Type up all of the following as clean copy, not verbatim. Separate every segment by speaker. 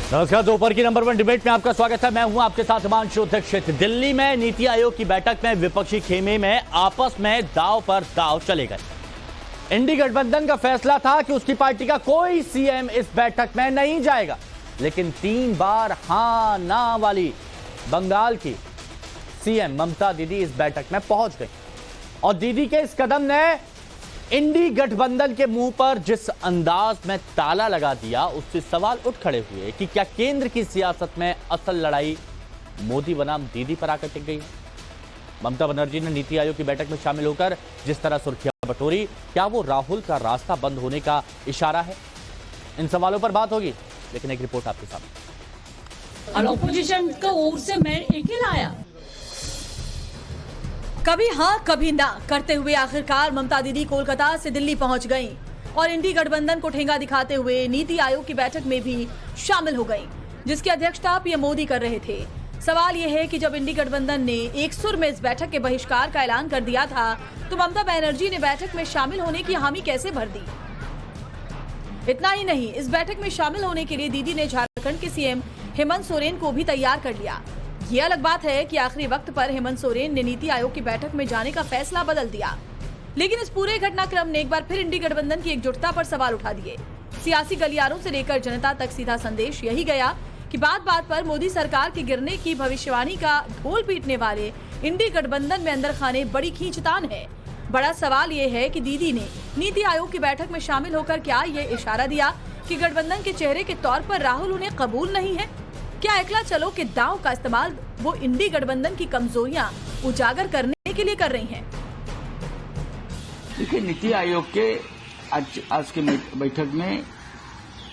Speaker 1: नमस्कार, दोपहर की नंबर 1 डिबेट में आपका स्वागत है। मैं हूं आपके साथ हिमांशु दीक्षित। दिल्ली में नीति आयोग की बैठक में विपक्षी खेमे में आपस में दांव पर दांव चले गए। इंडी गठबंधन का फैसला था कि उसकी पार्टी का कोई सीएम इस बैठक में नहीं जाएगा, लेकिन 3 बार हां ना वाली बंगाल की सीएम ममता दीदी इस बैठक में पहुंच गई और दीदी के इस कदम ने इंडी गठबंधन के मुंह पर जिस अंदाज में ताला लगा दिया, उससे सवाल उठ खड़े हुए कि क्या केंद्र की सियासत में असल लड़ाई मोदी बनाम दीदी पर आकर टिक गई। ममता बनर्जी ने नीति आयोग की बैठक में शामिल होकर जिस तरह सुर्खियां बटोरी, क्या वो राहुल का रास्ता बंद होने का इशारा है? इन सवालों पर बात होगी, लेकिन एक रिपोर्ट आपके सामने।
Speaker 2: और ऑपोजिशन का ओर से मैं एक ही लाया,
Speaker 3: कभी हाँ कभी ना करते हुए आखिरकार ममता दीदी कोलकाता से दिल्ली पहुंच गईं और इंडी गठबंधन को ठेंगा दिखाते हुए नीति आयोग की बैठक में भी शामिल हो गईं, जिसकी अध्यक्षता पीएम मोदी कर रहे थे। सवाल यह है कि जब इंडी गठबंधन ने एक सुर में इस बैठक के बहिष्कार का ऐलान कर दिया था, तो ममता बनर्जी ने बैठक में शामिल होने की हामी कैसे भर दी? इतना ही नहीं, इस बैठक में शामिल होने के लिए दीदी ने झारखंड के सीएम हेमंत सोरेन को भी तैयार कर लिया। ये अलग बात है कि आखिरी वक्त पर हेमंत सोरेन ने नीति आयोग की बैठक में जाने का फैसला बदल दिया, लेकिन इस पूरे घटनाक्रम ने एक बार फिर इंडी गठबंधन की एकजुटता पर सवाल उठा दिए। सियासी गलियारों से लेकर जनता तक सीधा संदेश यही गया कि बात बात पर मोदी सरकार के गिरने की भविष्यवाणी का ढोल पीटने वाले इंडी गठबंधन में अंदर खाने बड़ी खींचतान है। बड़ा सवाल ये है कि दीदी ने नीति आयोग की बैठक में शामिल होकर क्या ये इशारा दिया कि गठबंधन के चेहरे के तौर पर राहुल उन्हें कबूल नहीं है? क्या एकला चलो के दांव का इस्तेमाल वो इंडी गठबंधन की कमजोरियां उजागर करने के लिए कर रही हैं?
Speaker 4: देखिए, नीति आयोग के आज के बैठक में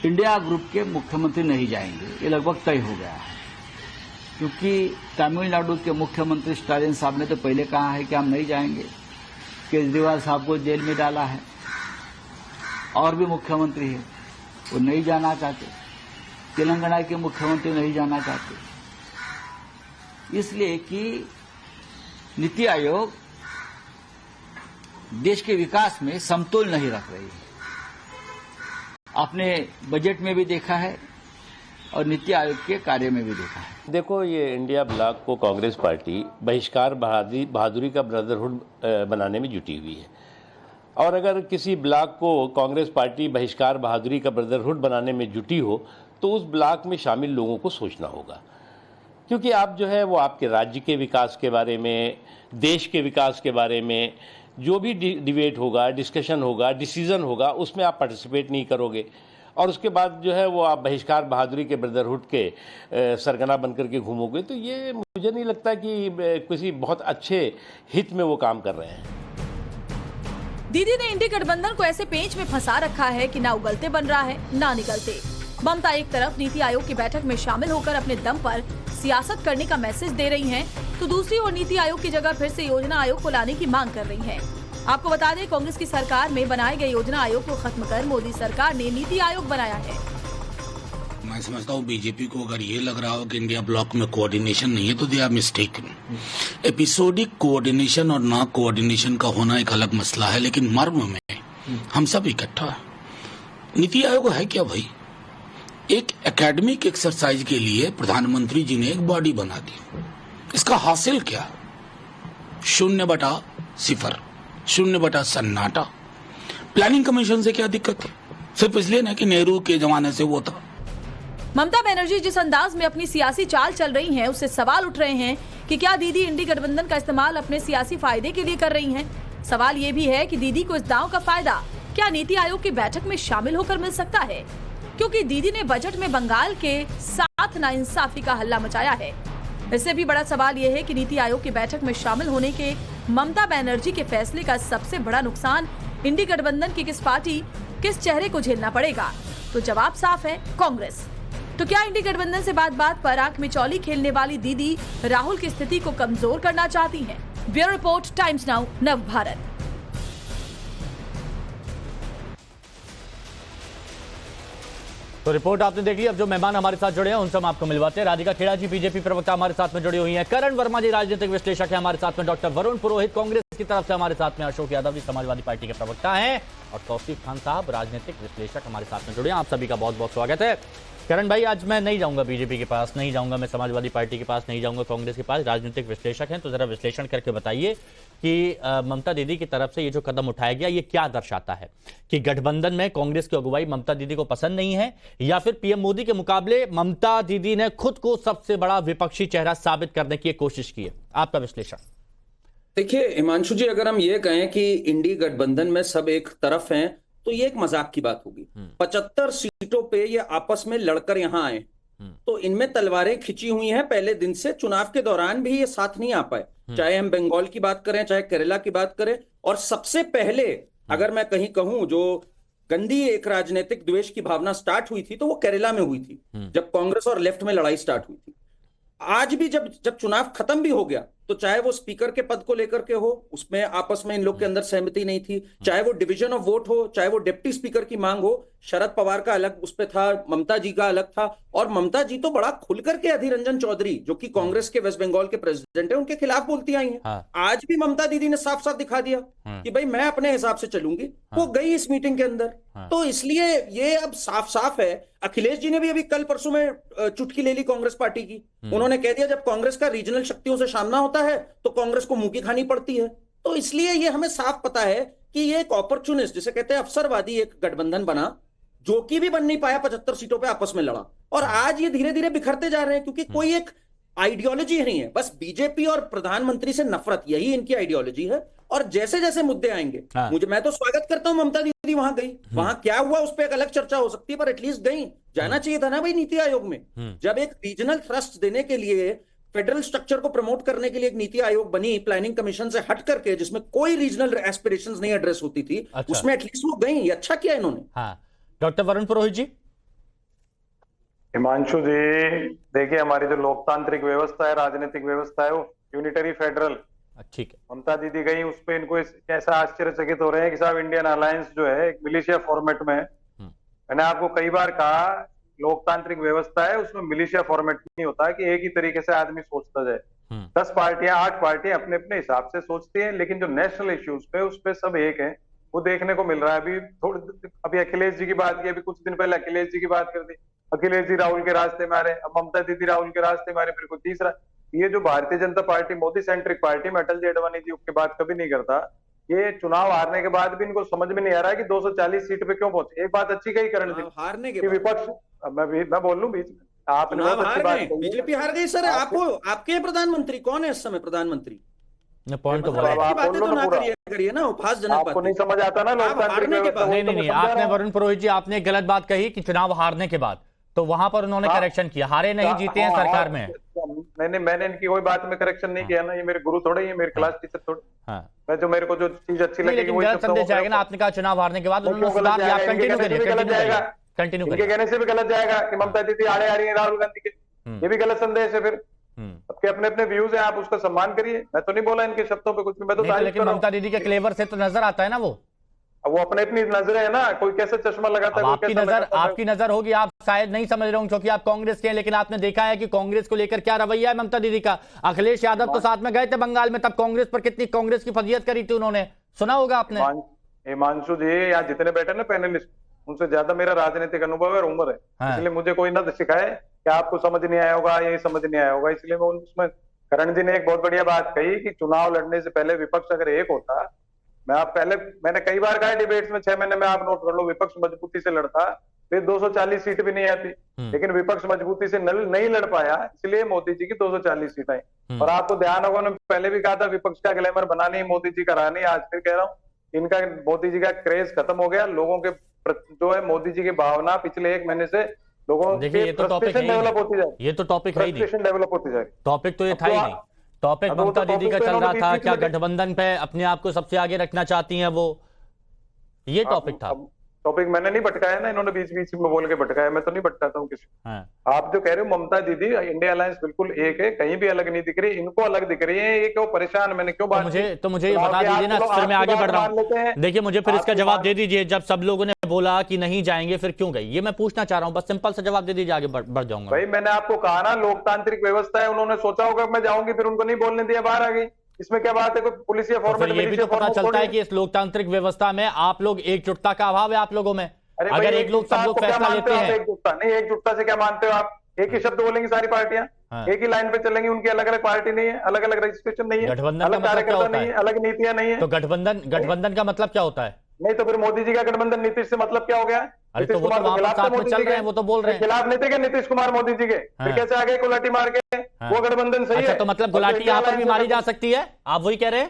Speaker 4: इंडिया ग्रुप के मुख्यमंत्री नहीं जाएंगे, ये लगभग तय हो गया है, क्योंकि तमिलनाडु के मुख्यमंत्री स्टालिन साहब ने तो पहले कहा है कि हम नहीं जाएंगे। केजरीवाल साहब को जेल में डाला है, और भी मुख्यमंत्री है वो नहीं जाना चाहते, तेलंगाना के मुख्यमंत्री नहीं जाना चाहते, इसलिए कि नीति आयोग देश के विकास में समतोल नहीं रख रही है। आपने बजट में भी देखा है और नीति आयोग के कार्य में भी देखा है।
Speaker 5: देखो, ये इंडिया ब्लॉक को कांग्रेस पार्टी बहिष्कार बहादुरी का ब्रदरहुड बनाने में जुटी हुई है, और अगर किसी ब्लॉक को कांग्रेस पार्टी बहिष्कार बहादुरी का ब्रदरहुड बनाने में जुटी हो, तो उस ब्लॉक में शामिल लोगों को सोचना होगा, क्योंकि आप जो है वो आपके राज्य के विकास के बारे में, देश के विकास के बारे में जो भी डिबेट होगा, डिस्कशन होगा, डिसीजन होगा, उसमें आप पार्टिसिपेट नहीं करोगे, और उसके बाद जो है वो आप बहिष्कार बहादुरी के ब्रदरहुड के सरगना बनकर के घूमोगे, तो ये मुझे नहीं लगता कि किसी बहुत अच्छे हित में वो काम कर रहे हैं।
Speaker 3: दीदी ने इंडी गठबंधन को ऐसे पेंच में फंसा रखा है कि ना उगलते बन रहा है ना निकलते। ममता एक तरफ नीति आयोग की बैठक में शामिल होकर अपने दम पर सियासत करने का मैसेज दे रही हैं, तो दूसरी ओर नीति आयोग की जगह फिर से योजना आयोग को लाने की मांग कर रही हैं। आपको बता दें, कांग्रेस की सरकार में बनाए गए योजना आयोग को खत्म कर मोदी सरकार ने नीति आयोग बनाया है।
Speaker 6: मैं समझता हूँ बीजेपी को अगर ये लग रहा हो कि इंडिया ब्लॉक में कोऑर्डिनेशन नहीं है, तो they are mistaken. Episodic coordination और ना कोऑर्डिनेशन का होना एक अलग मसला है, लेकिन मर्म में हम सब इकट्ठा है। नीति आयोग है क्या भाई? एक एकेडमिक एक्सरसाइज के लिए प्रधानमंत्री जी ने एक बॉडी बना दी, इसका हासिल क्या? 0/0, 0/सन्नाटा। प्लानिंग कमीशन से क्या दिक्कत है? सिर्फ इसलिए ना कि नेहरू के जमाने से वो था।
Speaker 3: ममता बनर्जी जिस अंदाज में अपनी सियासी चाल चल रही हैं, उससे सवाल उठ रहे हैं कि क्या दीदी इंडी गठबंधन का इस्तेमाल अपने सियासी फायदे के लिए कर रही हैं? सवाल ये भी है कि दीदी को इस दांव का फायदा क्या नीति आयोग की बैठक में शामिल होकर मिल सकता है, क्योंकि दीदी ने बजट में बंगाल के साथ नाइंसाफी का हल्ला मचाया है। इससे भी बड़ा सवाल यह है कि नीति आयोग की बैठक में शामिल होने के ममता बनर्जी के फैसले का सबसे बड़ा नुकसान इंडी गठबंधन की किस पार्टी, किस चेहरे को झेलना पड़ेगा? तो जवाब साफ है, कांग्रेस। तो क्या इंडी गठबंधन से बात बात पर आंख में चौली खेलने वाली दीदी राहुल की स्थिति को कमजोर करना चाहती हैं? ब्यूरो रिपोर्ट, टाइम्स नाउ, नव भारत।
Speaker 1: तो रिपोर्ट आपने देख ली। अब जो मेहमान हमारे साथ जुड़े हैं उनसे हम आपको मिलवाते हैं। राधिका खेड़ा जी बीजेपी प्रवक्ता हमारे साथ में जुड़ी हुई हैं, करण वर्मा जी राजनीतिक विश्लेषक है हमारे साथ में, डॉक्टर वरुण पुरोहित कांग्रेस की तरफ से हमारे साथ में, अशोक यादव जी समाजवादी पार्टी के प्रवक्ता हैं, और तौसीफ खान साहब राजनीतिक विश्लेषक हमारे साथ में जुड़े हैं। आप सभी का बहुत बहुत स्वागत है। करण भाई, आज मैं नहीं जाऊंगा बीजेपी के पास, नहीं जाऊंगा मैं समाजवादी पार्टी के पास, नहीं जाऊंगा कांग्रेस के पास, राजनीतिक विश्लेषक हैं तो जरा विश्लेषण करके बताइए कि ममता दीदी की तरफ से ये जो कदम उठाया गया ये क्या दर्शाता है कि गठबंधन में कांग्रेस की अगुवाई ममता दीदी को पसंद नहीं है, या फिर पीएम मोदी के मुकाबले ममता दीदी ने खुद को सबसे बड़ा विपक्षी चेहरा साबित करने की कोशिश की है? आपका विश्लेषण।
Speaker 7: देखिए हिमांशु जी, अगर हम ये कहें कि इंडी गठबंधन में सब एक तरफ हैं तो ये एक मजाक की बात होगी। 75 सीटों पे ये आपस में लड़कर यहां आए तो इनमें तलवारें खिंची हुई हैं पहले दिन से। चुनाव के दौरान भी ये साथ नहीं आ पाए, चाहे हम बंगाल की बात करें चाहे केरला की बात करें। और सबसे पहले अगर मैं कहीं कहूं जो गंदी एक राजनीतिक द्वेष की भावना स्टार्ट हुई थी तो वो केरला में हुई थी, जब कांग्रेस और लेफ्ट में लड़ाई स्टार्ट हुई थी। आज भी जब चुनाव खत्म भी हो गया तो चाहे वो स्पीकर के पद को लेकर के हो, उसमें आपस में इन लोग के अंदर सहमति नहीं थी, चाहे वो डिवीजन ऑफ वोट हो, चाहे वो डिप्टी स्पीकर की मांग हो, शरद पवार का अलग उस पे था, ममता जी का अलग था। और ममता जी तो बड़ा खुल करके अधीर रंजन चौधरी जो कि कांग्रेस के वेस्ट बंगाल के प्रेसिडेंट है उनके खिलाफ बोलती आई हैं।
Speaker 1: हाँ।
Speaker 7: आज भी ममता दीदी ने साफ साफ दिखा दिया कि भाई मैं अपने हिसाब से चलूंगी। वो गई इस मीटिंग के अंदर। तो इसलिए ये अब साफ साफ है। अखिलेश जी ने भी अभी कल परसों में चुटकी ले ली कांग्रेस पार्टी की। उन्होंने कह दिया जब कांग्रेस का रीजनल शक्तियों से सामना होता है तो कांग्रेस को मुंह की खानी पड़ती है। तो इसलिए ये हमें साफ पता है कि ये एक अपॉर्चुनिस्ट, जिसे कहते हैं अवसरवादी एक गठबंधन बना, जो कि भी बन नहीं पाया, 75 सीटों पे आपस में लड़ा। और आज ये धीरे धीरे बिखरते जा रहे हैं क्योंकि कोई एक आइडियोलॉजी नहीं है, बस बीजेपी और प्रधानमंत्री से नफरत, यही इनकी आइडियोलॉजी है। और जैसे जैसे मुद्दे आएंगे, मैं तो स्वागत करता हूं ममता दीदी वहां गई, वहां क्या हुआ उस पर एक अलग चर्चा हो सकती है, पर एटलीस्ट गई। जाना चाहिए था ना भाई नीति आयोग में। जब एक रीजनल ट्रस्ट देने के लिए, फेडरल स्ट्रक्चर को प्रमोट करने के लिए एक नीति आयोग बनी प्लानिंग कमीशन से हट करके, जिसमें कोई रीजनल एस्पिरेशंस नहीं एड्रेस होती थी, उसमें एटलीस्ट वो गई। ये अच्छा किया इन्होंने।
Speaker 1: हाँ, डॉक्टर वरुण पुरोहित जी।
Speaker 8: हिमांशु जी, देखिए हमारी जो लोकतांत्रिक व्यवस्था है, राजनीतिक व्यवस्था है, वो यूनिटरी फेडरल।
Speaker 1: ठीक है,
Speaker 8: ममता दीदी गई, उस पे इनको कैसा आश्चर्यचकित हो रहे हैं कि साहब इंडियन अलायंस जो है एक मिलिशिया फॉर्मेट में है। मैंने आपको कई बार कहा लोकतांत्रिक व्यवस्था है, उसमें मिलिशिया फॉर्मेट नहीं होता है कि एक ही तरीके से आदमी सोचता जाए। 10 पार्टियां 8 पार्टियां अपने अपने हिसाब से सोचती हैं, लेकिन जो नेशनल इश्यूज पे उस पे सब एक है, वो देखने को मिल रहा है। अभी अखिलेश जी की बात की, अभी कुछ दिन पहले अखिलेश जी की बात कर दी, अखिलेश जी राहुल के रास्ते में आ रहे, अब ममता दीदी राहुल के रास्ते में आ रहे, फिर कोई तीसरा। ये जो Bharatiya Janata party Modi centric party में अटल जी अडवाणी जी की बात कभी नहीं करता। ये चुनाव हारने के बाद भी इनको समझ में नहीं आ रहा है कि 240 सीट पे क्यों पहुंचे। एक बात अच्छी कही करण जी,
Speaker 7: हारने के
Speaker 8: विपक्ष, मैं बोल लूं बीच में, आपने बहुत अच्छी बात कही।
Speaker 7: बीजेपी हार गई सर। आपके प्रधानमंत्री कौन है इस समय प्रधानमंत्री?
Speaker 1: पॉइंट तो
Speaker 7: बातें तो ना करिए ना, उपहासजनक बातें।
Speaker 8: आपको नहीं समझ आता ना लोकतांत्रिक व्यवस्था।
Speaker 1: नहीं, आपने वरुण पुरोहित जी, आपने गलत बात कही कि चुनाव हारने के बाद, तो वहां पर उन्होंने करेक्शन किया, हारे नहीं जीते हैं सरकार में।
Speaker 8: मैंने इनकी कोई बात में करेक्शन नहीं किया ना, ये मेरे गुरु थोड़े, ये मेरे क्लास टीचर थोड़े। मैं जो मेरे को जो चीज अच्छी लगी,
Speaker 1: लेकिन गलत संदेश जाएगा ना। आपने कहा चुनाव हारने के बाद उन्होंने सुधार किया। कंटिन्यू करिए, कंटिन्यू
Speaker 8: इनके कहने से भी गलत जाएगा कि ममता दीदी आड़े आ रही है राहुल गांधी के, ये भी गलत संदेश है। फिर सबके अपने अपने व्यूज हैं, आप उसका सम्मान करिए। मैं तो नहीं बोला इनके शब्दों पे कुछ भी, मैं तो
Speaker 1: लेकिन ममता दीदी के क्लेवर से तो नजर आता है ना,
Speaker 8: वो अपने अपनी नजर है ना, कोई कैसे चश्मा लगाता है।
Speaker 1: आपकी नजर होगी, आप शायद नहीं समझ रहे होंगे क्योंकि आप कांग्रेस के हैं, लेकिन आपने देखा है कि कांग्रेस को लेकर क्या रवैया है ममता दीदी का। अखिलेश यादव तो साथ में गए थे बंगाल में, तब कांग्रेस पर कितनी कांग्रेस की फजीयत करी थी उन्होंने, सुना होगा आपने।
Speaker 8: हिमांशु जी, यहाँ जितने बैठे ना पैनलिस्ट, उनसे ज्यादा मेरा राजनीतिक अनुभव और उम्र है। हाँ। इसलिए मुझे कोई ना सिखाए कि आपको समझ नहीं आया होगा, ये समझ नहीं आया होगा। इसलिए मैं उसमें, करण जी ने एक बहुत बढ़िया बात कही कि चुनाव लड़ने से पहले विपक्ष अगर एक होता, मैंने कई बार कहा डिबेट्स में, 6 महीने में आप नोट कर लो, विपक्ष मजबूती से लड़ता, फिर 240 सीट भी नहीं आती। लेकिन विपक्ष मजबूती से नहीं लड़ पाया, इसलिए मोदी जी की 240 सीट आई। और आपको ध्यान होगा, उन्होंने पहले भी कहा था विपक्ष का ग्लैमर बना नहीं, मोदी जी का रहा नहीं। आज फिर कह रहा हूँ, इनका मोदी जी का क्रेज खत्म हो गया। लोगों के जो है मोदी जी की भावना पिछले 1 महीने से लोगों के फ्रस्ट्रेशन डेवलप होती जाए।
Speaker 1: ये तो टॉपिक है ही नहीं,
Speaker 8: डेवलप होती जाए।
Speaker 1: टॉपिक तो ये था ही नहीं। टॉपिक ममता दीदी का चल रहा था, क्या गठबंधन पे अपने आप को सबसे आगे रखना चाहती हैं वो, ये टॉपिक था।
Speaker 8: टॉपिक मैंने नहीं भटकाया ना, इन्होंने बीच बीच में बोल के भटकाया। मैं तो नहीं भटकाता हूँ किसी। आप जो कह रहे हो ममता दीदी, इंडिया अलायंस बिल्कुल एक है, कहीं भी अलग नहीं दिख रही, इनको अलग दिख रही है। ये क्यों परेशान, मैंने क्यों बात
Speaker 1: तो मुझे ये बता दीजिए ना, फिर मैं आगे बढ़ रहा हूँ। देखिए, मुझे फिर इसका जवाब दे दीजिए। जब सब लोगों ने बोला कि नहीं जाएंगे, फिर क्यों गई, ये मैं पूछना चाह रहा हूँ। बस सिंपल सा जवाब दे दीजिए, आगे बढ़ जाऊंगा।
Speaker 8: भाई मैंने आपको कहा ना, लोकतांत्रिक व्यवस्था है, उन्होंने सोचा होगा मैं जाऊंगी, फिर उनको नहीं बोलने दिया, बाहर आ गई। इसमें क्या बात है, कोई पुलिस या फॉर्मेट।
Speaker 1: ये भी तो पता चलता है कि इस लोकतांत्रिक व्यवस्था में आप लोग, एकजुटता का अभाव है आप लोगों में।
Speaker 8: अरे
Speaker 1: अगर
Speaker 8: भाई,
Speaker 1: एक लोग सब लोग
Speaker 8: एकजुटता
Speaker 1: फैसला
Speaker 8: को क्या
Speaker 1: लेते
Speaker 8: मानते हो आप?
Speaker 1: हैं।
Speaker 8: एकजुटता नहीं, एकजुटता से क्या मानते हो आप? एक ही शब्द बोलेंगी सारी पार्टियां,
Speaker 1: हाँ।
Speaker 8: एक ही लाइन पे चलेंगी, उनकी अलग अलग पार्टी नहीं है, अलग अलग रजिस्ट्रेशन नहीं है,
Speaker 1: गठबंधन का
Speaker 8: अलग
Speaker 1: मतलब क्या
Speaker 8: कार्यकर्ता
Speaker 1: होता
Speaker 8: नहीं
Speaker 1: है?
Speaker 8: है, अलग नीतियां नहीं है।
Speaker 1: तो गठबंधन का मतलब क्या होता है?
Speaker 8: नहीं तो फिर मोदी जी का गठबंधन नीतीश से मतलब क्या हो गया?
Speaker 1: अरे तो
Speaker 8: नीतीश
Speaker 1: वो
Speaker 8: कुमार
Speaker 1: तो वहां पर
Speaker 8: खिलाफ थे
Speaker 1: साथ में
Speaker 8: मोदी
Speaker 1: चल
Speaker 8: जी
Speaker 1: रहे
Speaker 8: के,
Speaker 1: हैं, वो तो बोल रहे हैं।
Speaker 8: खिलाफ नहीं थे क्या नीतीश कुमार मोदी जी के?
Speaker 1: हाँ।
Speaker 8: फिर कैसे आगे गुलाटी मार के?
Speaker 1: हाँ।
Speaker 8: वो गठबंधन सही है।
Speaker 1: अच्छा, तो मतलब
Speaker 8: और
Speaker 1: गुलाटी
Speaker 8: इंडिया
Speaker 1: यहाँ पर भी
Speaker 8: अलायंस
Speaker 1: मारी
Speaker 8: में-
Speaker 1: जा सकती है, आप वही कह रहे हैं?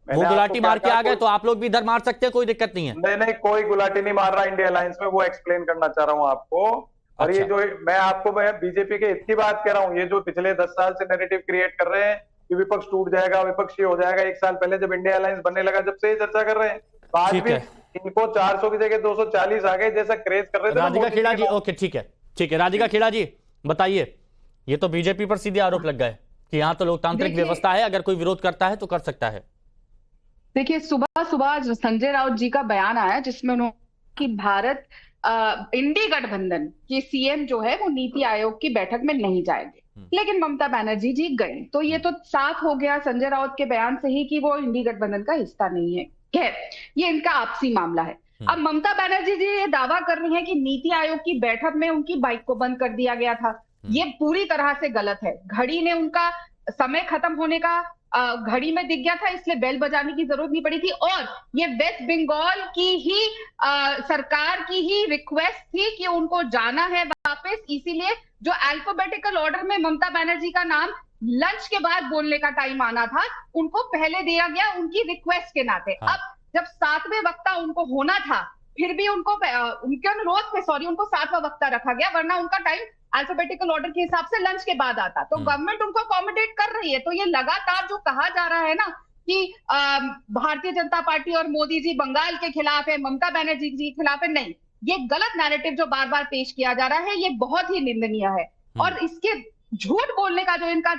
Speaker 1: वो
Speaker 8: मैंने
Speaker 1: गुलाटी
Speaker 8: आपको
Speaker 1: मार के
Speaker 8: क्या
Speaker 1: आ गए
Speaker 8: कहा?
Speaker 1: तो आप लोग भी इधर मार सकते हैं, कोई दिक्कत नहीं है।
Speaker 8: नहीं नहीं, कोई गुलाटी नहीं मार रहा इंडिया अलायंस में, वो एक्सप्लेन करना चाह रहा हूं आपको। और
Speaker 1: अच्छा।
Speaker 8: ये जो मैं बीजेपी के हित की बात कह रहा हूं, ये जो पिछले 10 साल से नैरेटिव क्रिएट कर रहे हैं कि विपक्ष टूट जाएगा, विपक्ष ये हो जाएगा, 1 साल पहले जब इंडिया अलायंस बनने लगा जब से ये चर्चा कर रहे हैं, तो आज
Speaker 1: ठीक
Speaker 8: भी
Speaker 1: है।
Speaker 8: इनको 400 की जगह 240 आ गए, जैसा क्रेज कर रहे थे ना
Speaker 1: राधिका
Speaker 8: मोदी जी
Speaker 1: खेड़ा
Speaker 8: के
Speaker 1: जी,
Speaker 8: बाद।
Speaker 1: ओके ठीक है राधिका खेड़ा जी बताइए, ये तो बीजेपी पर सीधे आरोप लग गए कि यहाँ तो लोकतांत्रिक
Speaker 9: देखिए-
Speaker 1: व्यवस्था है, अगर कोई विरोध करता है तो कर सकता है।
Speaker 9: देखिए, सुबह सुबह संजय राउत जी का बयान आया जिसमें उन्होंने कि भारत इंडी गठबंधन के सीएम जो है वो नीति आयोग की बैठक में नहीं जाएंगे, लेकिन ममता बनर्जी जी गई। तो ये तो साफ हो गया संजय राउत के बयान से ही कि वो इंडी गठबंधन का हिस्सा नहीं है। खैर, ये इनका आपसी मामला है। अब ममता बनर्जी जी ये दावा कर रही है कि नीति आयोग की बैठक में उनकी बाइक को बंद कर दिया गया था। ये पूरी तरह से गलत है। घड़ी ने उनका समय खत्म होने का घड़ी में दिख गया था, इसलिए बेल बजाने की जरूरत नहीं पड़ी थी। और ये वेस्ट बंगाल की ही सरकार की ही रिक्वेस्ट थी कि उनको जाना है वापस, इसीलिए जो अल्फाबेटिकल ऑर्डर में ममता बनर्जी का नाम लंच के बाद बोलने का टाइम आना था, उनको पहले दिया गया उनकी रिक्वेस्ट के नाते।
Speaker 1: हाँ।
Speaker 9: अब जब 7वें वक्ता उनको होना था, फिर भी उनको उनके अनुरोध पे उनको 7वां वक्ता रखा गया, वरना उनका टाइम अल्फाबेटिकल ऑर्डर के हिसाब से लंच के बाद आता। तो गवर्नमेंट उनको अकोमोडेट कर रही है। तो ये लगातार जो कहा जा रहा है ना कि भारतीय जनता पार्टी और मोदी जी बंगाल के खिलाफ है, ममता बनर्जी जी के खिलाफ है, नहीं, ये गलत नैरेटिव जो बार बार पेश किया जा रहा है, ये बहुत ही निंदनीय है। और इसके झूठ बोलने का जो इनका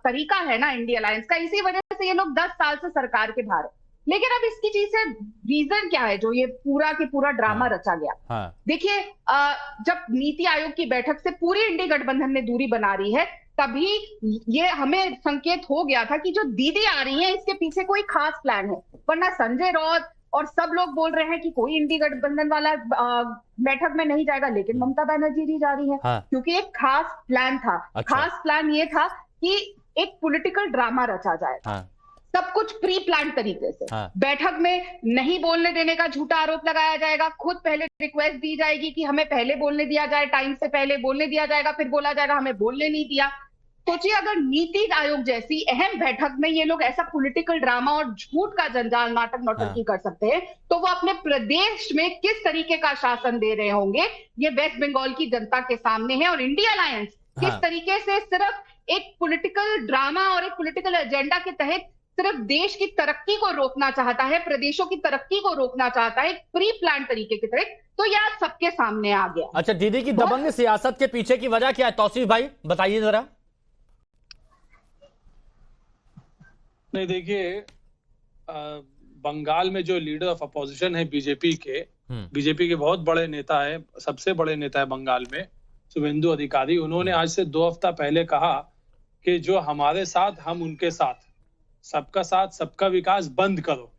Speaker 9: तरीका है ना इंडिया अलायंस का, इसी वजह से ये लोग 10 साल से सरकार के बाहर है। लेकिन अब इसकी चीज से रीजन क्या है जो ये पूरा की पूरा ड्रामा रचा गया?
Speaker 1: हाँ।
Speaker 9: देखिए, जब नीति आयोग की बैठक से पूरी इंडी गठबंधन ने दूरी बना रही है, तभी ये हमें संकेत हो गया था कि जो दीदी आ रही है इसके पीछे कोई खास प्लान है। वरना संजय राउत और सब लोग बोल रहे हैं कि कोई इंडी गठबंधन वाला बैठक में नहीं जाएगा, लेकिन ममता बनर्जी जी जा रही है।
Speaker 1: हाँ।
Speaker 9: क्योंकि एक खास प्लान था।
Speaker 1: अच्छा।
Speaker 9: खास प्लान ये था कि एक पॉलिटिकल ड्रामा रचा जाए।
Speaker 1: हाँ।
Speaker 9: सब कुछ प्री प्लान तरीके से।
Speaker 1: हाँ।
Speaker 9: बैठक में नहीं बोलने देने का झूठा आरोप लगाया जाएगा, खुद पहले रिक्वेस्ट दी जाएगी कि हमें पहले बोलने दिया जाए, टाइम से पहले बोलने दिया जाएगा, फिर बोला जाएगा हमें बोलने नहीं दिया। सोचिए, अगर नीति आयोग जैसी अहम बैठक में ये लोग ऐसा पॉलिटिकल ड्रामा और झूठ का जंजाल, नाटक नौटंकी कर सकते हैं, तो वो अपने प्रदेश में किस तरीके का शासन दे रहे होंगे, ये वेस्ट बंगाल की जनता के सामने है। और इंडिया अलायंस किस तरीके से सिर्फ एक पॉलिटिकल ड्रामा और एक पॉलिटिकल एजेंडा के तहत सिर्फ देश की तरक्की को रोकना चाहता है, प्रदेशों की तरक्की को रोकना चाहता है, प्री प्लान तरीके के तहत, तो यह सबके सामने आ गया।
Speaker 1: अच्छा, दीदी की दबंग सियासत के पीछे की वजह क्या है? तौसीफ भाई बताइए जरा।
Speaker 10: नहीं, देखिए, बंगाल में जो लीडर ऑफ अपोजिशन है बीजेपी के बहुत बड़े नेता है, सबसे बड़े नेता है बंगाल में, शुभेंदु अधिकारी। उन्होंने आज से 2 हफ्ता पहले कहा कि जो हमारे साथ हम उनके साथ, सबका साथ सबका विकास बंद करो।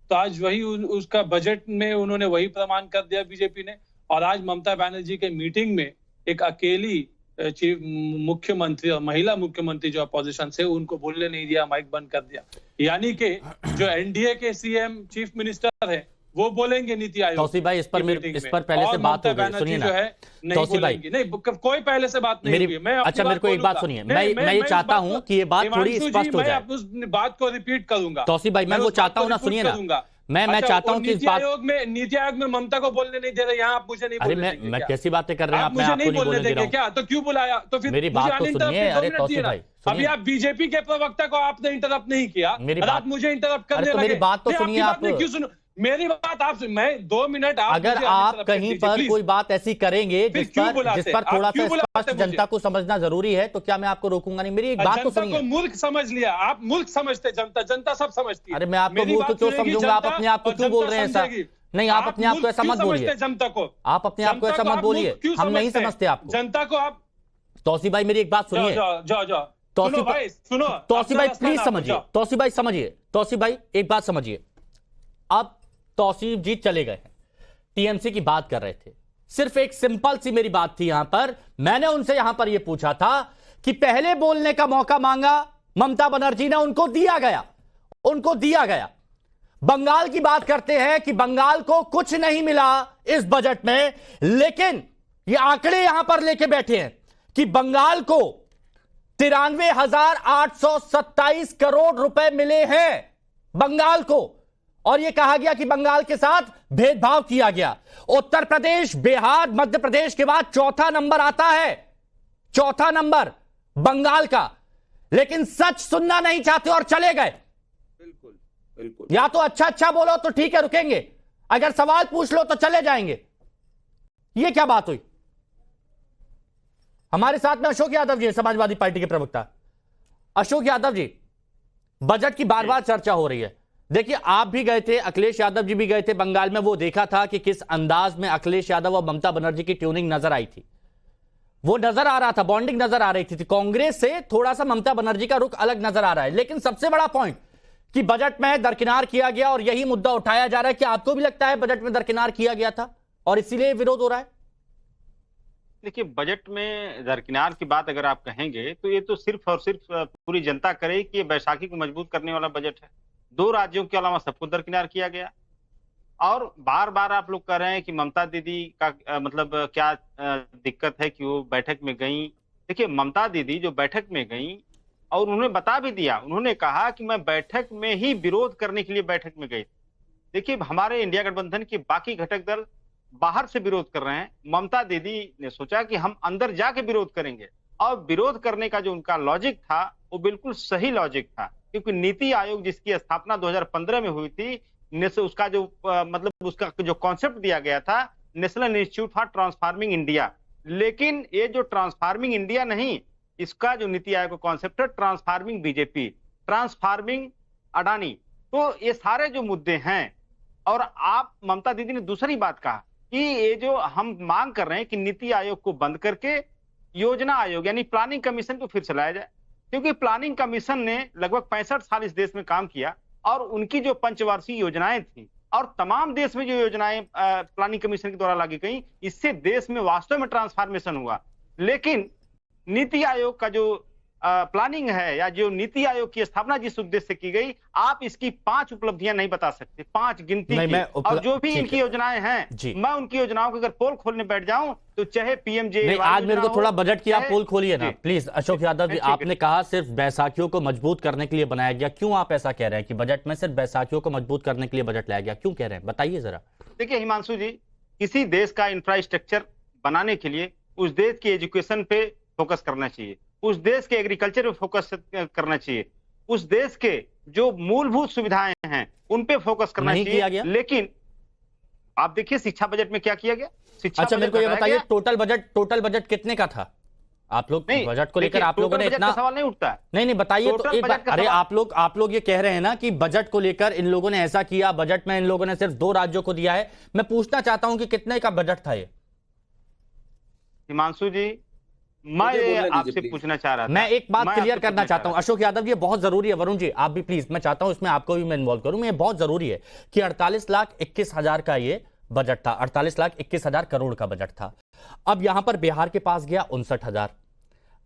Speaker 10: तो आज वही उसका बजट में उन्होंने वही प्रमाण कर दिया बीजेपी ने। और आज ममता बनर्जी के मीटिंग में एक अकेली चीफ मुख्यमंत्री और महिला मुख्यमंत्री जो अपोजिशन से, उनको बोलने नहीं दिया, माइक बंद कर दिया। यानी कि जो एनडीए के सीएम चीफ मिनिस्टर है वो बोलेंगे नीति आयोग।
Speaker 1: तौसीफ भाई, इस पर पहले से बात हो गई, सुनिए ना।
Speaker 10: तौसीफ भाई, नहीं, कोई पहले से बात नहीं हुई।
Speaker 1: अच्छा, मेरे को एक बात सुनिए, मैं ये चाहता हूं कि ये बात थोड़ी स्पष्ट हो जाए।
Speaker 10: मैं उस बात को रिपीट करूंगा।
Speaker 1: तौसीफ भाई, मैं वो चाहता हूं ना, सुनिए ना, मैं चाहता हूं कि
Speaker 10: नीति आयोग में ममता को बोलने नहीं दे रहे, यहाँ आप मुझे नहीं बोलने देंगे।
Speaker 1: मैं कैसी बातें कर रहे हैं आप?
Speaker 10: मुझे नहीं बोलने देंगे क्या? तो क्यों बुलाया? तो फिर
Speaker 1: मेरी बात तो सुनिए। अरे तौसीफ भाई,
Speaker 10: अभी आप बीजेपी के प्रवक्ता को आपने इंटरप्ट नहीं किया, आप मुझे इंटरप्ट करने लगे।
Speaker 1: मेरी बात तो सुनिए आप।
Speaker 10: क्यों सुनो मेरी बात? आप मैं 2 मिनट
Speaker 1: अगर आप कहीं पर कोई बात ऐसी करेंगे जिस पर थोड़ा सा स्पष्ट जनता को समझना जरूरी है, तो क्या मैं आपको रोकूंगा नहीं? मेरी एक बात तो सुनिए।
Speaker 10: मूर्ख समझ लिया आप, मूर्ख समझते, जनता सब समझती है।
Speaker 1: अरे मैं आपको मूर्ख क्यों समझूंगा? आप अपने आप को क्यों बोल रहे हैं ऐसा? नहीं, आप अपने आप को ऐसा मत बोलिए।
Speaker 10: जनता को
Speaker 1: आप अपने आप को ऐसा मत बोलिए, हम नहीं समझते आपको।
Speaker 10: जनता को आप।
Speaker 1: तौसीफ भाई, मेरी एक बात सुनिए।
Speaker 10: तौसीफ भाई सुनो,
Speaker 1: तौसीफ भाई प्लीज समझिए, तौसीफ भाई समझिए, तौसीफ भाई एक बात समझिए। अब तौसीफ जी चले गए हैं, टीएमसी की बात कर रहे थे। सिर्फ एक सिंपल सी मेरी बात थी यहां पर, मैंने उनसे यहां पर यह पूछा था कि पहले बोलने का मौका मांगा ममता बनर्जी ने, उनको दिया गया, उनको दिया गया। बंगाल की बात करते हैं कि बंगाल को कुछ नहीं मिला इस बजट में, लेकिन ये आंकड़े यहां पर लेके बैठे हैं कि बंगाल को 93,827 करोड़ रुपए मिले हैं बंगाल को, और यह कहा गया कि बंगाल के साथ भेदभाव किया गया। उत्तर प्रदेश, बिहार, मध्य प्रदेश के बाद चौथा नंबर आता है, चौथा नंबर बंगाल का। लेकिन सच सुनना नहीं चाहते और चले गए।
Speaker 7: बिल्कुल बिल्कुल।
Speaker 1: या तो अच्छा अच्छा बोलो तो ठीक है रुकेंगे, अगर सवाल पूछ लो तो चले जाएंगे। यह क्या बात हुई? हमारे साथ में अशोक यादव जी, समाजवादी पार्टी के प्रवक्ता। अशोक यादव जी, बजट की बार बार चर्चा हो रही है। देखिए, आप भी गए थे, अखिलेश यादव जी भी गए थे बंगाल में, वो देखा था कि किस अंदाज में अखिलेश यादव और ममता बनर्जी की ट्यूनिंग नजर आई थी। वो नजर आ रहा था, बॉन्डिंग नजर आ रही थी। कांग्रेस से थोड़ा सा ममता बनर्जी का रुख अलग नजर आ रहा है। लेकिन सबसे बड़ा पॉइंट कि बजट में दरकिनार किया गया और यही मुद्दा उठाया जा रहा है कि आपको भी लगता है बजट में दरकिनार किया गया था और इसीलिए विरोध हो रहा है?
Speaker 11: देखिए, बजट में दरकिनार की बात अगर आप कहेंगे तो ये तो सिर्फ और सिर्फ पूरी जनता करे कि ये बैसाखी को मजबूत करने वाला बजट है। 2 राज्यों के अलावा सबको दरकिनार किया गया। और बार बार आप लोग कह रहे हैं कि ममता दीदी का मतलब क्या दिक्कत है कि वो बैठक में गई। देखिए, ममता दीदी जो बैठक में गई और उन्होंने बता भी दिया, उन्होंने कहा कि मैं बैठक में ही विरोध करने के लिए बैठक में गई। देखिए, हमारे इंडिया गठबंधन के बाकी घटक दल बाहर से विरोध कर रहे हैं। ममता दीदी ने सोचा कि हम अंदर जाके विरोध करेंगे, और विरोध करने का जो उनका लॉजिक था वो बिल्कुल सही लॉजिक था, क्योंकि नीति आयोग जिसकी स्थापना 2015 में हुई थी, उसका जो मतलब उसका जो कॉन्सेप्ट दिया गया था national institute for transforming India. लेकिन ये जो ट्रांसफार्मिंग इंडिया नहीं, इसका जो नीति आयोग का कॉन्सेप्ट है ट्रांसफार्मिंग बीजेपी, ट्रांसफार्मिंग अडानी। तो ये सारे जो मुद्दे हैं। और आप ममता दीदी ने दूसरी बात कहा कि ये जो हम मांग कर रहे हैं कि नीति आयोग को बंद करके योजना आयोग यानी प्लानिंग कमीशन को फिर चलाया जाए, क्योंकि प्लानिंग कमीशन ने लगभग 65 साल इस देश में काम किया और उनकी जो पंचवार्षिक योजनाएं थी और तमाम देश में जो योजनाएं प्लानिंग कमीशन के द्वारा लाई गई, इससे देश में वास्तव में ट्रांसफॉर्मेशन हुआ। लेकिन नीति आयोग का जो प्लानिंग है या जो नीति आयोग की स्थापना जिस उद्देश्य से की गई, आप इसकी 5 उपलब्धियां नहीं बता सकते, 5 गिनती की। और जो भी इनकी योजनाएं हैं, मैं उनकी योजनाओं को अगर पोल खोलने बैठ जाऊं तो चाहे पीएमजे।
Speaker 1: आज मेरे को थोड़ा बजट की आप पोल खोलिए ना प्लीज। अशोक यादव जी, आपने कहा सिर्फ बैसाखियों को मजबूत करने के लिए बनाया गया, क्यों आप ऐसा कह रहे हैं कि बजट में सिर्फ बैसाखियों को मजबूत करने के लिए बजट लाया गया, क्यों कह रहे हैं, बताइए जरा।
Speaker 11: देखिए हिमांशु जी, किसी देश का इंफ्रास्ट्रक्चर बनाने के लिए उस देश की एजुकेशन पे फोकस करना चाहिए, उस देश के एग्रीकल्चर पे फोकस करना चाहिए, उस देश के जो मूलभूत सुविधाएं हैं उन पे फोकस करना चाहिए। लेकिन आप देखिए शिक्षा बजट में क्या किया गया। शिक्षा
Speaker 1: अच्छा, मेरे को ये बताइए टोटल बजट कितने का था? आप लोग बजट को लेकर आप लोगों ने इतना
Speaker 11: सवाल नहीं उठता है।
Speaker 1: नहीं बताइए तो एक बार। अरे आप लोग ये कह रहे हैं ना कि बजट को लेकर इन लोगों ने ऐसा किया, बजट में इन लोगों ने सिर्फ 2 राज्यों को दिया है। मैं पूछना चाहता हूं कि कितने का बजट था ये?
Speaker 11: हिमांशु जी, मैं आपसे पूछना चाह रहा था,
Speaker 1: मैं एक बात क्लियर करना चाहता हूं अशोक यादव जी, बहुत जरूरी है। वरुण जी आप भी प्लीज, मैं चाहता हूं इसमें आपको भी मैं इन्वॉल्व करूं। ये बहुत जरूरी है कि 48,21,000 का ये बजट था, 48,21,000 करोड़ का बजट था। अब यहां पर बिहार के पास गया 59,000,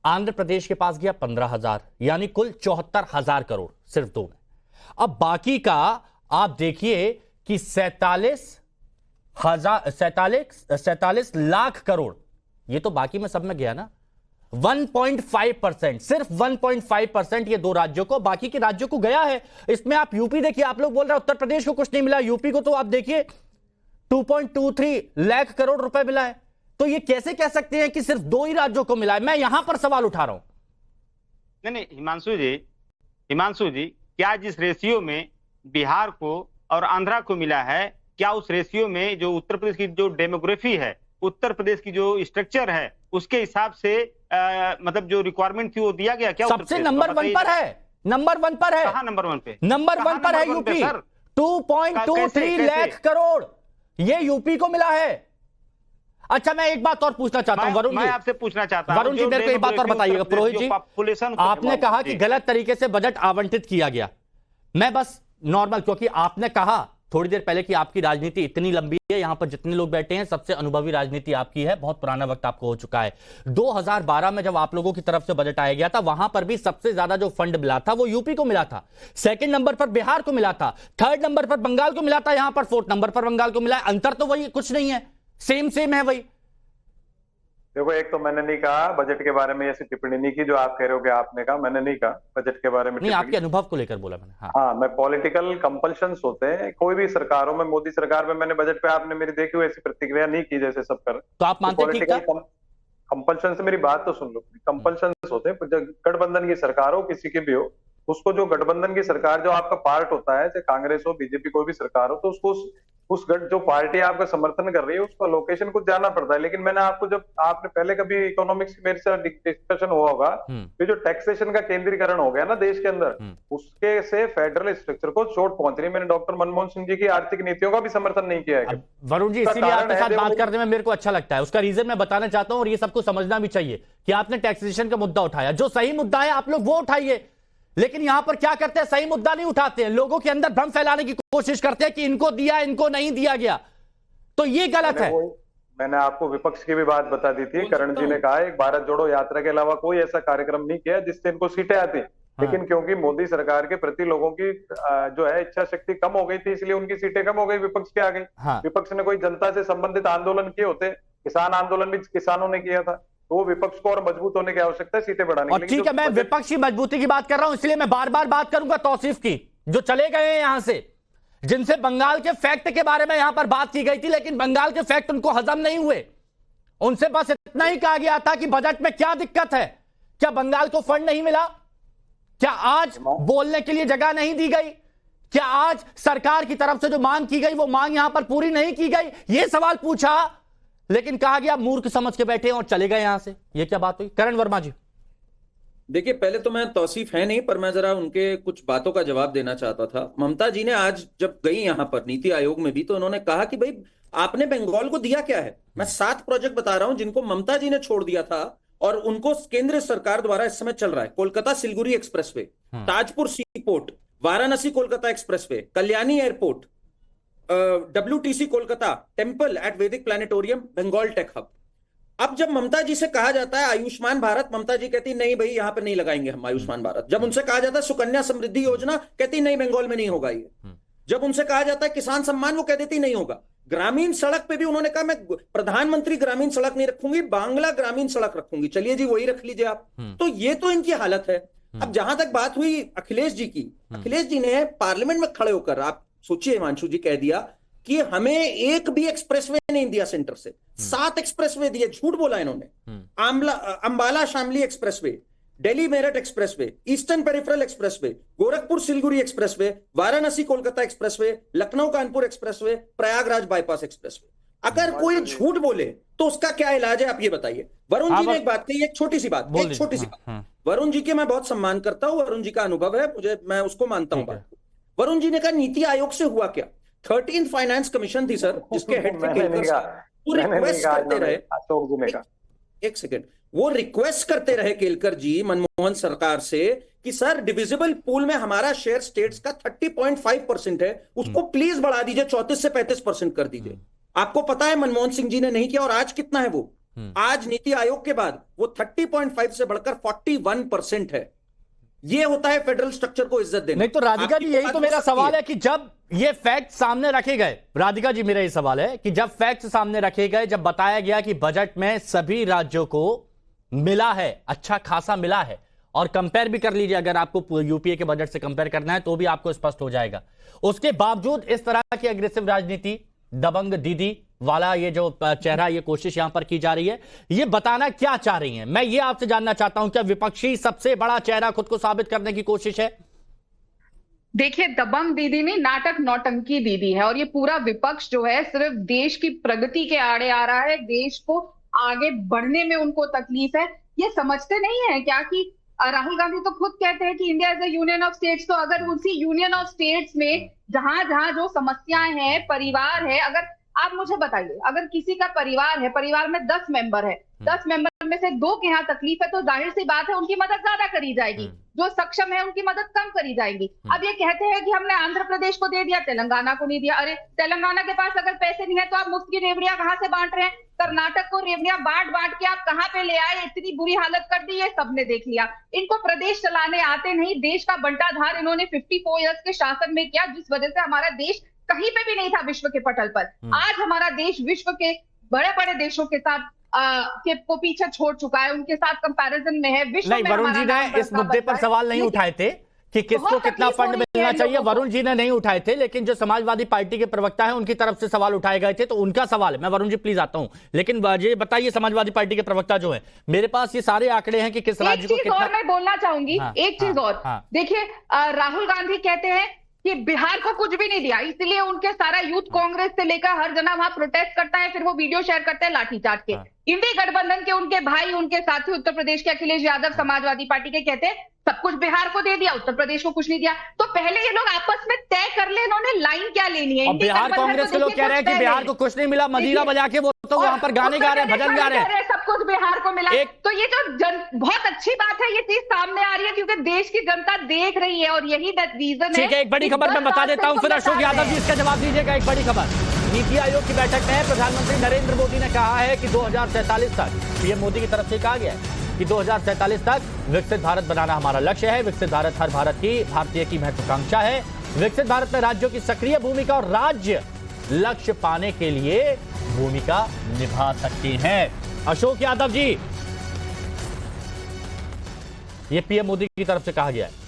Speaker 1: आंध्र प्रदेश के पास गया 15,000, यानी कुल 74,000 करोड़ सिर्फ 2 में। अब बाकी का आप देखिए कि 47 लाख करोड़, ये तो बाकी में सब में गया ना। 1.5%, सिर्फ 1.5% ये 2 राज्यों को, बाकी के राज्यों को गया है। इसमें आप यूपी देखिए, आप लोग बोल रहे हैं उत्तर प्रदेश को कुछ नहीं मिला, यूपी को तो आप देखिए 2.23 लाख करोड़ रुपए मिला है। तो ये कैसे कह सकते हैं कि सिर्फ 2 ही राज्यों को मिला है? मैं यहां पर सवाल उठा रहा हूं।
Speaker 11: नहीं हिमांशु जी, क्या जिस रेशियो में बिहार को और आंध्रा को मिला है, क्या उस रेशियो में जो उत्तर प्रदेश की जो डेमोग्राफी है, उत्तर प्रदेश की जो स्ट्रक्चर है, उसके हिसाब से मतलब जो रिक्वायरमेंट थी वो दिया गया? क्या
Speaker 1: सबसे नंबर 1 पर है? नंबर 1 पर है।
Speaker 11: कहां नंबर 1 पे?
Speaker 1: नंबर 1 पर है यूपी, 2.23 लाख करोड़ ये यूपी को मिला है। अच्छा, मैं एक बात और पूछना चाहता हूं वरुण जी,
Speaker 11: मैं आपसे पूछना चाहता हूं,
Speaker 1: वरुण जी मेरे को एक बात और बताइएगा। पुरोहित जी, आपने कहा कि गलत तरीके से बजट आवंटित किया गया। मैं बस नॉर्मल, क्योंकि आपने कहा थोड़ी देर पहले कि आपकी राजनीति इतनी लंबी है, यहां पर जितने लोग बैठे हैं सबसे अनुभवी राजनीति आपकी है, बहुत पुराना वक्त आपको हो चुका है। 2012 में जब आप लोगों की तरफ से बजट आया गया था, वहां पर भी सबसे ज्यादा जो फंड मिला था वो यूपी को मिला था, सेकंड नंबर पर बिहार को मिला था, थर्ड नंबर पर बंगाल को मिला था, यहां पर फोर्थ नंबर पर बंगाल को मिला है। अंतर तो वही, कुछ नहीं है, सेम है वही।
Speaker 8: देखो, एक तो मैंने नहीं कहा बजट के बारे में ऐसी टिप्पणी नहीं की जो आप कह रहे हो कि आपने कहा, मैंने नहीं कहा बजट के बारे में।
Speaker 1: नहीं, आपके अनुभव को लेकर बोला मैंने।
Speaker 8: हाँ, मैं पॉलिटिकल कंपल्शंस होते हैं कोई भी सरकारों में, मोदी सरकार में मैंने बजट पे आपने मेरी देखी हुई ऐसी प्रतिक्रिया नहीं की जैसे सब कर।
Speaker 1: तो आप मानते हैं ठीक था?
Speaker 8: कंपल्शन से मेरी बात तो सुन लो, कंपल्शंस होते हैं जब गठबंधन की सरकार हो, किसी की भी हो, उसको जो गठबंधन की सरकार जो आपका पार्ट होता है, चाहे कांग्रेस हो, बीजेपी कोई भी सरकार हो, तो उसको उस जो पार्टी आपका समर्थन कर रही है उसका लोकेशन कुछ जाना पड़ता है। लेकिन मैंने आपको, जब आपने पहले कभी इकोनॉमिक्स मेरे से डिस्कशन हुआ होगा, ये जो टैक्सेशन का केंद्रीकरण हो गया ना देश के अंदर, उसके से फेडरल स्ट्रक्चर को चोट पहुंच रही है। मैंने डॉक्टर मनमोहन सिंह जी की आर्थिक नीतियों का भी समर्थन नहीं किया है।
Speaker 1: वरुण जी, इसीलिए आपके साथ बात करने में मेरे को अच्छा लगता है, उसका रीजन मैं बताना चाहता हूं और ये सबको समझना भी चाहिए कि आपने टैक्सेशन का मुद्दा उठाया, जो सही मुद्दा है आप लोग वो उठाइए, लेकिन यहां पर क्या करते हैं, सही मुद्दा नहीं उठाते हैं, लोगों के अंदर भ्रम फैलाने की कोशिश करते हैं कि इनको दिया, इनको नहीं दिया गया, तो ये गलत है।
Speaker 8: मैंने आपको विपक्ष की भी बात बता दी थी, करण जी ने कहा एक भारत जोड़ो यात्रा के अलावा कोई ऐसा कार्यक्रम नहीं किया जिससे इनको सीटें आती, लेकिन क्योंकि मोदी सरकार के प्रति लोगों की जो है इच्छा शक्ति कम हो गई थी, इसलिए उनकी सीटें कम हो गई, विपक्ष के आ गई। विपक्ष ने कोई जनता से संबंधित आंदोलन किए होते, किसान आंदोलन भी किसानों ने किया था, तो वो विपक्ष को और मजबूत होने की आवश्यकता है सीटें बढ़ाने की।
Speaker 1: ठीक है, मैं विपक्ष की मजबूती की बात कर रहा हूं, इसलिए मैं बार बार बात करूंगा तौसीफ की, जो चले गए हैं यहां से, जिनसे बंगाल के फैक्ट के बारे में यहां पर बात की गई थी, लेकिन बंगाल के फैक्ट उनको हजम नहीं हुए, उनसे बस इतना ही कहा गया था कि बजट में क्या दिक्कत है, क्या बंगाल को फंड नहीं मिला, क्या आज बोलने के लिए जगह नहीं दी गई, क्या आज सरकार की तरफ से जो मांग की गई वो मांग यहां पर पूरी नहीं की गई, ये सवाल पूछा, लेकिन कहा गया मूर्ख समझ के बैठे और चले गए यहां से। ये क्या बात हुई? करण वर्मा जी,
Speaker 7: देखिए, पहले तो मैं तौसीफ है नहीं, पर मैं जरा उनके कुछ बातों का जवाब देना चाहता था। ममता जी ने आज जब गई यहां पर नीति आयोग में भी, तो उन्होंने कहा कि भाई आपने बंगाल को दिया क्या है। मैं 7 प्रोजेक्ट बता रहा हूं जिनको ममता जी ने छोड़ दिया था और उनको केंद्र सरकार द्वारा इस समय चल रहा है। Kolkata Siliguri expressway, Tajpur sea port, Varanasi Kolkata expressway, Kalyani airport, WTC Kolkata, temple at Vedic planetarium, Bengal tech hub. अब जब ममता जी से कहा जाता है आयुष्मान भारत, ममता जी कहती नहीं भाई यहां पे नहीं लगाएंगे हम आयुष्मान भारत। जब उनसे कहा जाता है सुकन्या समृद्धि योजना, कहती नहीं बंगाल में नहीं होगा ये। जब उनसे कहा जाता है किसान सम्मान, वो कह देती नहीं होगा। ग्रामीण सड़क पे भी उन्होंने कहा मैं प्रधानमंत्री ग्रामीण सड़क नहीं रखूंगी, बांग्ला ग्रामीण सड़क रखूंगी। चलिए जी, वही रख लीजिए आप। तो ये तो इनकी हालत है। अब जहां तक बात हुई अखिलेश जी की, अखिलेश जी ने पार्लियामेंट में खड़े होकर, आप सोचिए हिमांशु जी, कह दिया कि हमें एक भी एक्सप्रेसवे नहीं दिया सेंटर से, 7 एक्सप्रेसवे दिए। झूठ बोला इन्होंने। Ambala Shamli expressway, Delhi Meerut expressway, eastern peripheral expressway, Gorakhpur Siliguri expressway, Varanasi Kolkata expressway, Lucknow Kanpur expressway, Prayagraj bypass expressway. अगर कोई झूठ बोले तो उसका क्या इलाज है, आप ये बताइए। वरुण जी ने एक बात कही, एक छोटी सी बात। वरुण जी के मैं बहुत सम्मान करता हूं, वरुण जी का अनुभव है मुझे, मैं उसको मानता हूं बात को। वरुण जी ने कहा नीति आयोग से हुआ क्या। 13th फाइनेंस कमीशन थी सर, जिसके हेड थे केलकर, वो रिक्वेस्ट करते रहे, एक सेकेंड, वो रिक्वेस्ट करते रहे केलकर जी मनमोहन सरकार से कि सर डिविजिबल पूल में हमारा शेयर स्टेट्स का 30.5% है, उसको प्लीज बढ़ा दीजिए, 34 से 35% कर दीजिए। आपको पता है मनमोहन सिंह जी ने नहीं किया, और आज कितना है वो? आज नीति आयोग के बाद वो 30.5 से बढ़कर 41% है। ये होता है फेडरल स्ट्रक्चर को इज्जत देना।
Speaker 1: नहीं तो राधिका जी, यही तो मेरा सवाल है कि जब ये फैक्ट सामने रखे गए, राधिका जी मेरा ये सवाल है कि जब फैक्ट सामने रखे गए, जब बताया गया कि बजट में सभी राज्यों को मिला है, अच्छा खासा मिला है, और कंपेयर भी कर लीजिए, अगर आपको यूपीए के बजट से कंपेयर करना है तो भी आपको स्पष्ट हो जाएगा, उसके बावजूद इस तरह की अग्रेसिव राजनीति, दबंग दीदी वाला ये जो चेहरा, ये कोशिश यहां पर की जा रही है, ये बताना क्या चाह रही हैं? मैं ये आपसे जानना चाहता हूं, क्या विपक्षी सबसे बड़ा चेहरा खुद को साबित करने की कोशिश है?
Speaker 9: देखिए, दबंग दीदी नहीं, नाटक नौटंकी दीदी है, और ये पूरा विपक्ष जो है सिर्फ देश की प्रगति के आड़े आ रहा है, देश को आगे बढ़ने में उनको तकलीफ है। ये समझते नहीं है क्या कि राहुल गांधी तो खुद कहते हैं कि India is a union of states, तो अगर उसी यूनियन ऑफ स्टेट्स में जहां जहां जो समस्याएं हैं, परिवार है, अगर आप मुझे बताइए, अगर किसी का परिवार है, परिवार में 10 मेंबर है, 10 मेंबर में से 2 के यहाँ तकलीफ है, तो जाहिर सी बात है उनकी मदद ज्यादा करी जाएगी, जो सक्षम है उनकी मदद कम करी जाएगी। अब ये कहते हैं कि हमने आंध्र प्रदेश को दे दिया, तेलंगाना को नहीं दिया। अरे तेलंगाना के पास अगर पैसे नहीं है तो आप मुफ्त की रेवड़ियां कहाँ से बांट रहे हैं? कर्नाटक को रेवड़ियां बांट बांट के आप कहाँ पे ले आए? इतनी बुरी हालत कर दी, ये सबने देख लिया। इनको प्रदेश चलाने आते नहीं, देश का बंटाधार इन्होंने 54 ईयर्स के शासन में किया, जिस वजह से हमारा देश कहीं पे भी नहीं था विश्व के पटल पर। आज हमारा देश विश्व के बड़े बड़े देशों के साथ को पीछे छोड़ चुका है, उनके साथ कंपैरिजन में है। विश्व
Speaker 1: नहीं,
Speaker 9: में
Speaker 1: वरुण जी ने इस मुद्दे पर सवाल नहीं उठाए थे कि किसको कितना फंड मिलना चाहिए, वरुण जी ने नहीं उठाए थे, लेकिन जो समाजवादी पार्टी के प्रवक्ता हैं उनकी तरफ से सवाल उठाए गए थे, तो उनका सवाल है। मैं वरुण जी प्लीज आता हूं, लेकिन ये बताइए समाजवादी पार्टी के प्रवक्ता जो है, मेरे पास ये सारे आंकड़े हैं कि किस राज्य को कितना।
Speaker 9: और मैं बोलना चाहूंगी एक चीज और, देखिए राहुल गांधी कहते हैं कि बिहार को कुछ भी नहीं दिया, इसलिए उनके सारा यूथ कांग्रेस से लेकर हर जना वहां प्रोटेस्ट करता है, फिर वो वीडियो शेयर करते हैं लाठीचार्ज के। इंडी गठबंधन के उनके भाई, उनके साथी उत्तर प्रदेश के अखिलेश यादव समाजवादी पार्टी के कहते हैं सब कुछ बिहार को दे दिया, उत्तर प्रदेश को कुछ नहीं दिया। तो पहले ये लोग आपस में तय कर ले इन्होंने लाइन क्या लेनी है।
Speaker 1: बिहार कांग्रेस के लोग कह रहे हैं कि बिहार को कुछ नहीं मिला, मजीरा बजा के वो तो वहां पर गाने गा रहे हैं, भजन गा रहे हैं,
Speaker 9: सब कुछ बिहार को मिला। तो ये जो बहुत अच्छी बात है, ये चीज सामने आ रही है क्योंकि देश की जनता देख रही है, और यही रीजन है।
Speaker 1: ठीक है, एक बड़ी खबर मैं बता देता हूं, फिर अशोक यादव जी इसका जवाब दीजिएगा। एक बड़ी खबर, नीति आयोग की बैठक में प्रधानमंत्री नरेंद्र मोदी ने कहा है कि 2047 तक, पीएम मोदी की तरफ से कहा गया है कि 2047 तक विकसित भारत बनाना हमारा लक्ष्य है। विकसित भारत हर भारतीय की महत्वाकांक्षा है। विकसित भारत में राज्यों की सक्रिय भूमिका और राज्य लक्ष्य पाने के लिए भूमिका निभा सकते हैं। अशोक यादव जी, ये पीएम मोदी की तरफ से कहा गया है।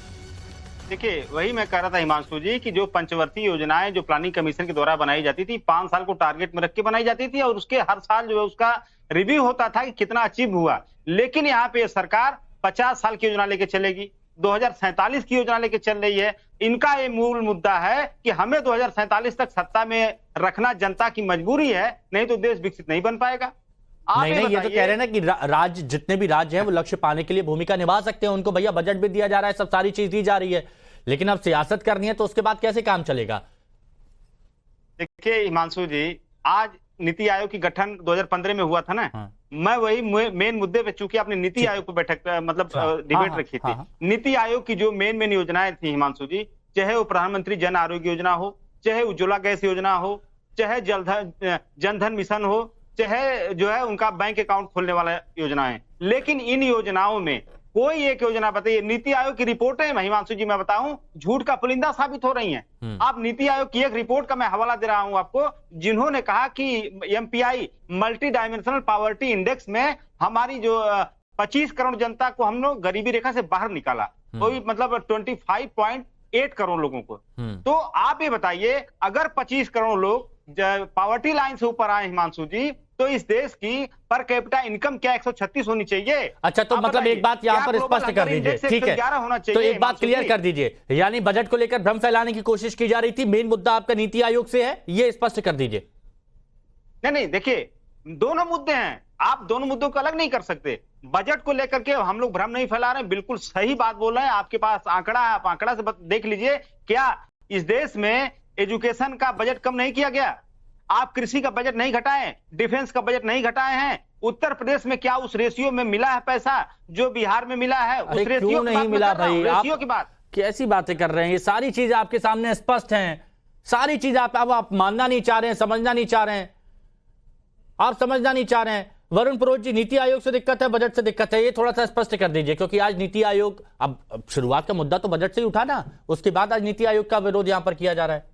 Speaker 11: देखिए, वही मैं कह रहा था हिमांशु जी कि जो पंचवर्षीय योजनाएं जो प्लानिंग कमीशन के द्वारा बनाई जाती थी, 5 साल को टारगेट में रख के बनाई जाती थी, और उसके हर साल जो है उसका रिव्यू होता था कि कितना अचीव हुआ। लेकिन यहाँ पे सरकार 50 साल की योजना लेके चलेगी, 2047 की योजना लेके चल रही है। इनका ये मूल मुद्दा है कि हमें 2047 तक सत्ता में रखना जनता की मजबूरी है, नहीं तो देश विकसित नहीं बन पाएगा।
Speaker 1: नहीं, ये तो कह रहे हैं ना कि राज्य, जितने भी राज्य हैं वो लक्ष्य पाने के लिए भूमिका निभा सकते हैं। उनको भैया बजट भी दिया जा रहा है, सब सारी चीज दी जा रही है, लेकिन अब सियासत करनी है तो उसके बाद कैसे काम चलेगा?
Speaker 11: देखिए हिमांशु जी, आज नीति आयोग की गठन 2015 में हुआ था ना। मैं वही मेन मुद्दे पे, चूंकि आपने नीति आयोग पर बैठक मतलब डिबेट रखी थी, नीति आयोग की जो मेन योजनाएं थी हिमांशु जी, चाहे वो प्रधानमंत्री जन आरोग्य योजना हो, चाहे उज्ज्वला गैस योजना हो, चाहे जनधन मिशन हो, चाहे जो है उनका बैंक अकाउंट खोलने वाला योजना है। लेकिन इन योजनाओं में कोई एक योजना बताइए, नीति आयोग की रिपोर्टें हिमांशु जी मैं बताऊं झूठ का पुलिंदा साबित हो रही हैं। आप नीति आयोग की एक रिपोर्ट का मैं हवाला दे रहा हूं आपको, जिन्होंने कहा कि MPI multi dimensional poverty index में हमारी जो 25 करोड़ जनता को हम लोग गरीबी रेखा से बाहर निकाला, कोई मतलब 25.8 करोड़ लोगों को। तो आप ये बताइए, अगर 25 करोड़ लोग पॉवर्टी लाइन से ऊपर आए हिमांशु जी, तो इस देश की पर कैपिटा इनकम क्या 136 होनी चाहिए?
Speaker 1: अच्छा, तो मतलब एक बात यहां पर स्पष्ट कर दीजिए, ठीक है, तो एक बात क्लियर कर दीजिए, यानी बजट को लेकर भ्रम फैलाने की कोशिश की जा रही थी, मेन मुद्दा आपका नीति आयोग से है, ये स्पष्ट कर दीजिए।
Speaker 11: नहीं, देखिए दोनों मुद्दे हैं, आप दोनों मुद्दों को अलग नहीं कर सकते। बजट को लेकर के हम लोग भ्रम नहीं फैला रहे हैं, बिल्कुल सही बात बोल रहे हैं। आपके पास आंकड़ा है, आप आंकड़ा से देख लीजिए, क्या इस देश में एजुकेशन का बजट कम नहीं किया गया? आप कृषि का बजट नहीं घटाए, डिफेंस का बजट नहीं घटाए हैं। उत्तर प्रदेश में क्या उस रेशियो में मिला है पैसा जो बिहार में मिला है? उस रेशियो
Speaker 1: नहीं मिला भाई,
Speaker 11: रेशियो की बात
Speaker 1: कैसी बातें कर रहे हैं? ये सारी चीजें आपके सामने स्पष्ट हैं, सारी चीजें आप मानना नहीं चाह रहे हैं, समझना नहीं चाह रहे हैं, आप समझना नहीं चाह रहे हैं। वरुण पुरोहित जी, नीति आयोग से दिक्कत है, बजट से दिक्कत है, ये थोड़ा सा स्पष्ट कर दीजिए, क्योंकि आज नीति आयोग, अब शुरुआत का मुद्दा तो बजट से ही उठा ना, उसके बाद आज नीति आयोग का विरोध यहां पर किया जा रहा है।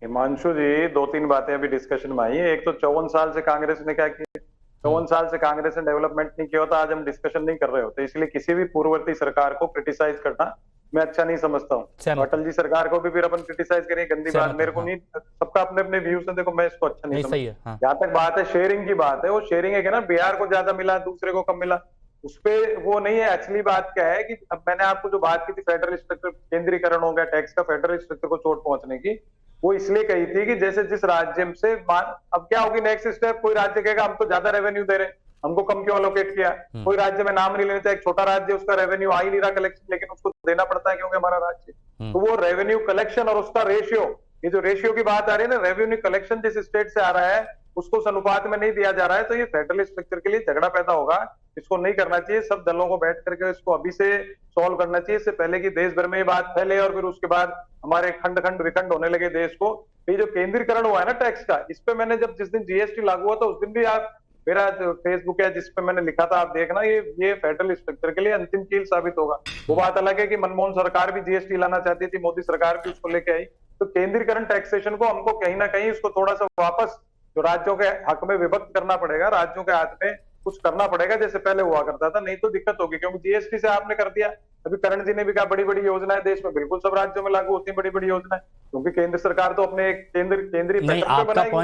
Speaker 8: हिमांशु जी, 2-3 बातें अभी डिस्कशन में आई है। एक तो 54 साल से कांग्रेस ने क्या किया, 54 साल से कांग्रेस ने डेवलपमेंट नहीं किया होता, आज हम डिस्कशन नहीं कर रहे होते। इसलिए किसी भी पूर्ववर्ती सरकार को क्रिटिसाइज करना मैं अच्छा नहीं समझता हूँ। अटल जी सरकार को भी फिर अपन क्रिटिसाइज करें, गंदी बात मेरे को नहीं, सबका अपने अपने व्यूज है, देखो मैं इसको अच्छा नहीं समझता। जहां तक बात है शेयरिंग की बात है, वो शेयरिंग है ना, बिहार को ज्यादा मिला, दूसरे को कम मिला, उस पर वो नहीं है। एक्चुअली बात क्या है कि अब मैंने आपको जो बात की थी फेडरल स्ट्रक्चर, केंद्रीकरण हो गया टैक्स का, फेडरल स्ट्रक्चर को चोट पहुंचने की, वो इसलिए कही थी कि जैसे जिस राज्य से, अब क्या होगी नेक्स्ट स्टेप, कोई राज्य कहेगा हम तो ज्यादा रेवेन्यू दे रहे हैं, हमको कम क्यों अलोकेट किया? कोई राज्य में नाम नहीं लेना चाहिए, एक छोटा राज्य उसका रेवेन्यू आ ही नहीं रहा कलेक्शन, लेकिन उसको देना पड़ता है क्योंकि हमारा राज्य। तो वो रेवेन्यू कलेक्शन और उसका रेशियो ये जो रेशियो की बात आ रही है ना, रेवेन्यू कलेक्शन जिस स्टेट से आ रहा है उसको उस अनुपात में नहीं दिया जा रहा है, तो ये फेडरल स्ट्रक्चर के लिए झगड़ा पैदा होगा। इसको नहीं करना चाहिए, सब दलों को बैठ करके इसको अभी से सॉल्व करना चाहिए, इससे पहले कि देश भर में ये बात फैले और फिर उसके बाद हमारे खंड खंड विखंड होने लगे देश को। ये जो केंद्रीकरण हुआ है ना टैक्स का, इस पे मैंने जिस दिन जीएसटी लागू हुआ था उस दिन भी आप, मेरा जो फेसबुक है जिस पे मैंने लिखा था, आप देखना, ये फेडरल स्ट्रक्चर के लिए अंतिम कील साबित होगा। वो बात अलग है कि मनमोहन सरकार भी जीएसटी लाना चाहती थी, मोदी सरकार भी उसको लेके आई। तो केंद्रीकरण टैक्सेशन को हमको कहीं ना कहीं उसको थोड़ा सा वापस जो राज्यों के हक में विभक्त करना पड़ेगा, राज्यों के हाथ में कुछ करना पड़ेगा जैसे पहले हुआ करता था, नहीं तो दिक्कत होगी। क्योंकि जीएसटी से आपने कर दिया, अभी करण जी ने भी कहा बड़ी बड़ी योजनाएं देश में बिल्कुल सब राज्यों में लागू होती है, बड़ी बड़ी योजनाएं, क्योंकि केंद्र सरकार तो अपने केंद्रीय
Speaker 1: नहीं,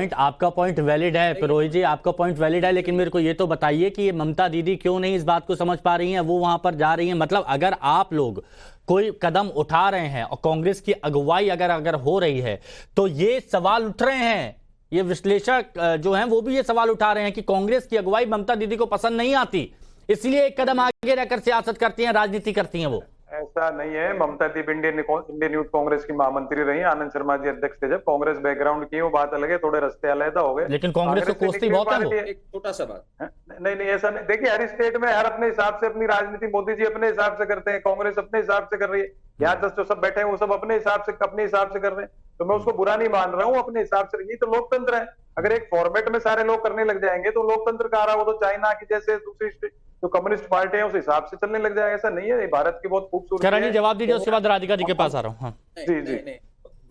Speaker 1: आपका पॉइंट वैलिड है पुरोहित जी, आपका पॉइंट वैलिड है, लेकिन मेरे को ये तो बताइए कि ये ममता दीदी क्यों नहीं इस बात को समझ पा रही हैं, वो वहां पर जा रही हैं। मतलब अगर आप लोग कोई कदम उठा रहे हैं और कांग्रेस की अगुवाई अगर हो रही है, तो ये सवाल उठ रहे हैं, ये विश्लेषक जो हैं वो भी ये सवाल उठा रहे हैं कि कांग्रेस की अगुवाई ममता दीदी को पसंद नहीं आती, इसलिए एक कदम आगे रहकर सियासत करती हैं, राजनीति करती हैं। वो
Speaker 8: ऐसा नहीं है। ममता दीदी इंडियन यूथ कांग्रेस की महामंत्री रही, आनंद शर्मा जी अध्यक्ष थे जब, कांग्रेस बैकग्राउंड की वो बात अलग है, थोड़े रास्ते अलग हो गए,
Speaker 1: लेकिन कांग्रेस को कोसती बहुत है वो।
Speaker 7: एक छोटा सा बात,
Speaker 8: नहीं ऐसा नहीं। देखिए हर स्टेट में हर अपने हिसाब से अपनी राजनीति, मोदी जी अपने हिसाब से करते हैं, कांग्रेस अपने हिसाब से कर रही है, यहाँ जो सब बैठे हैं वो सब अपने हिसाब से कर रहे हैं, तो मैं उसको बुरा नहीं मान रहा हूँ, अपने हिसाब से। ये तो लोकतंत्र है, अगर एक फॉर्मेट में सारे लोग करने लग जाएंगे तो लोकतंत्र का रहा, वो तो चाइना की जैसे दूसरी जो कम्युनिस्ट पार्टी है उस हिसाब से चलने लग जाएगा, ऐसा नहीं है। भारत की बहुत खूबसूरती है।
Speaker 1: करण जी जवाब दीजिए, उसके बाद राधिका जी के पास आ रहा हूँ।
Speaker 8: जी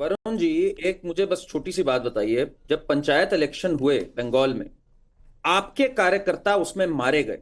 Speaker 7: वरुण जी, एक मुझे बस छोटी सी बात बताइए, जब पंचायत इलेक्शन हुए बंगाल में, आपके कार्यकर्ता उसमें मारे गए,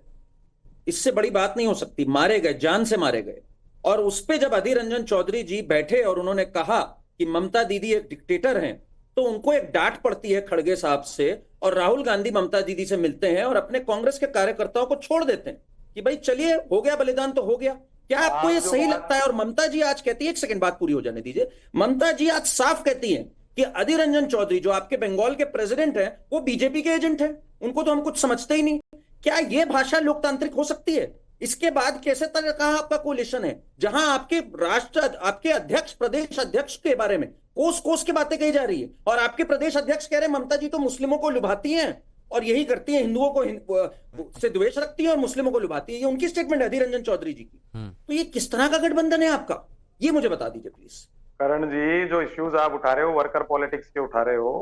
Speaker 7: इससे बड़ी बात नहीं हो सकती, मारे गए, जान से मारे गए, और उस पे जब अधीर रंजन चौधरी जी बैठे और उन्होंने कहा कि ममता दीदी एक डिक्टेटर हैं, तो उनको एक डांट पड़ती है खड़गे साहब से, और राहुल गांधी ममता दीदी से मिलते हैं और अपने कांग्रेस के कार्यकर्ताओं को छोड़ देते हैं कि भाई चलिए हो गया, बलिदान तो हो गया। क्या आपको ये सही लगता है? और ममता जी आज कहती है, एक सेकंड बात पूरी हो जाने दीजिए, ममता जी आज साफ कहती हैं कि अधीर रंजन चौधरी जो आपके बंगाल के प्रेसिडेंट हैं वो बीजेपी के एजेंट हैं, उनको तो हम कुछ समझते ही नहीं। क्या ये भाषा लोकतांत्रिक हो सकती है? इसके बाद कैसे तक कहा आपका कोलिशन है, जहां आपके आपके अध्यक्ष, प्रदेश अध्यक्ष के बारे में कोस की बातें कही जा रही है, और आपके प्रदेश अध्यक्ष कह रहे हैं ममता जी तो मुस्लिमों को लुभाती हैं और यही करती है, हिंदुओं को से द्वेष रखती है और मुस्लिमों को लुभाती है। ये उनकी स्टेटमेंट है अधीर रंजन चौधरी जी की। तो ये किस तरह का गठबंधन है आपका, ये मुझे बता दीजिए प्लीज।
Speaker 8: करण जी, जो इश्यूज आप उठा रहे हो वर्कर पॉलिटिक्स के उठा रहे हो,